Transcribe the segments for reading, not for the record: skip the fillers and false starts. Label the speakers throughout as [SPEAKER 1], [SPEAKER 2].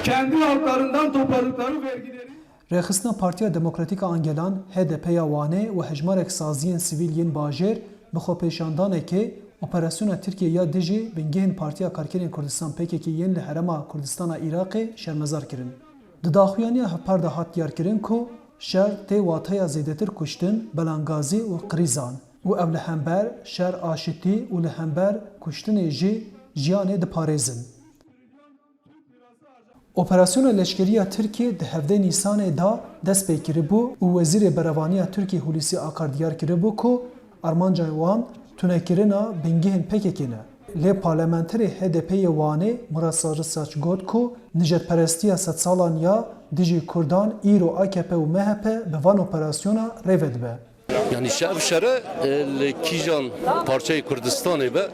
[SPEAKER 1] kendi halklarından topladıkları vergileri
[SPEAKER 2] Rexistina Partiya Demokratîk a Angelan, HDP-ya Wanê û hejmarek saziyên sivîl yên bajêr bi xwepêşandanekê operasyona Tirkiye dijî bingehên Partiya Karkerên Kurdistan PKK yên li Herêma Kurdistana Iraqê şermezar kirin. Di daxuyaniya hevpar de hat diyarkirin ku şer tê wateya zêdetir kuştin, belangazî û qirîzan û ev li hember şer aşitî û li hember kuştinê jî jiyanê diparêzin. Operasyona leşkeriya Tirkiye di hevdê Nîsanê da dest pê kiribû û Wezîrê Berevaniya Tirkiye Hulusi Akar diyar kiribû ku armanca wan tunekirina bingehên PKK ne. Lê parlamenterê HDP-yê Wanê Murat Sarısaç got ku nijetperestiya sedsalan ya dijî Kurdan îro AKP û MHP bi van operasyona rêve dibe.
[SPEAKER 3] Yani şev şere kîjan parçayê Kurdistanê be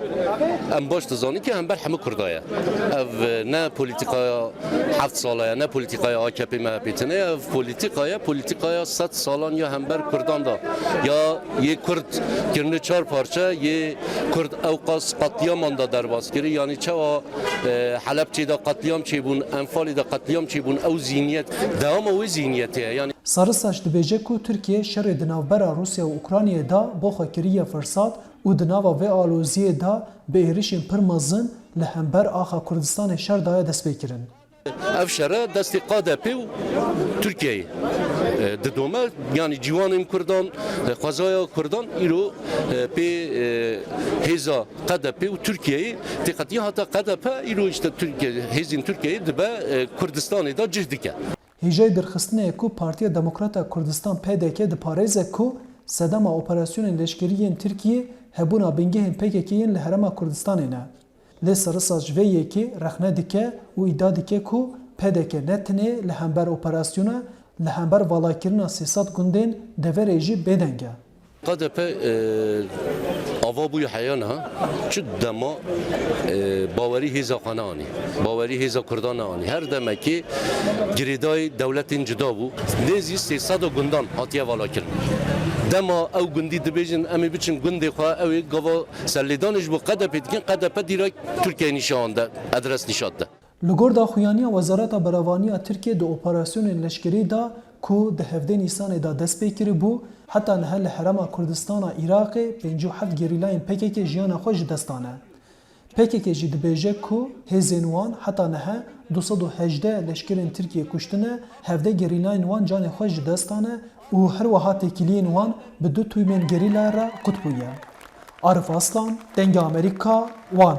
[SPEAKER 3] em baş dizanîn ki hember hemû Kurdaya. Ev ne polîtikaya heft salaya ne polîtikaya AKP MHP tine ev polîtikaya sed salan ya hember Kurdan da ya yê Kurd kirine çar parça yê Kurd ewqas qatliyaman da derbas kiri yani çawa Helepçê de qatliam çêbûn Enfalê de qatliam çêbûn ew zihniyet dewama wê zihniyetê ye yani
[SPEAKER 2] Sarısaç dibêje ku Tirkiye şerê di navbera Rusya û Ukraynayê da bo xwe kiriye firsat û di nava vê aloziyê da bi êrişên pir mezin li hember axa Kurdistanê şer daye dest pê kirin.
[SPEAKER 3] Ev şere destê KDP û Tirkiyeyê didome yani ciwanên Kurdan xwezaya Kurdan îro pê hêza KDP û Tirkiyeyê têqetiya hata KDP îro işte Türkiye hêzên Tirkiyeyê dibe Kurdistanê da cih dike.
[SPEAKER 2] Hêjeyê dirxistinê ku Partiya Demokrata Kurdistan PDK diparêze ku sedema operasyonên leşkeriyên Tirkiye hebûna bingehên PKK yên li Herêma Kurdistanê ne. Lê Sarısaç vê yekê rexne dike û îdia dike ku PDK ne tinê li hember operasyona li hember valakirina 300 gundên deverê jî bêdeng e.
[SPEAKER 3] KDP ava bûye heyana çi dema bawerî hêza xwe neanî bawerî hêza Kurdan neanî her demekî girêdayê dewletên cida bû nêzî 300 gundan hatiye valakirin dema ew gundî dibêjin em ê biçin gundê xwe ew ê gava serlêdanê ji bo KDP dikin KDP dîrek Tirkiye nîşan de adres nîşat de.
[SPEAKER 2] Li gor daxuyaniya Wezareta Berevaniya Tirkiye di operasyonên leşkerî da ku di hevdê Nîsanê da dest pê kiribû heta niha li Herêma Kurdistana Iraqê 57 gerîlayên PKK jiyana xwe ji destan e. PKK jî dibêje ku hêzên wan heta niha 218 leşkerên Tirkiye kuştine hevdê gerîlayên wan canê xwe ji destan e û her wiha têkiliyên wan bi du tûymên gerîlaya re qut bûye. Arif Aslan, Dengê Amerîka, Wan.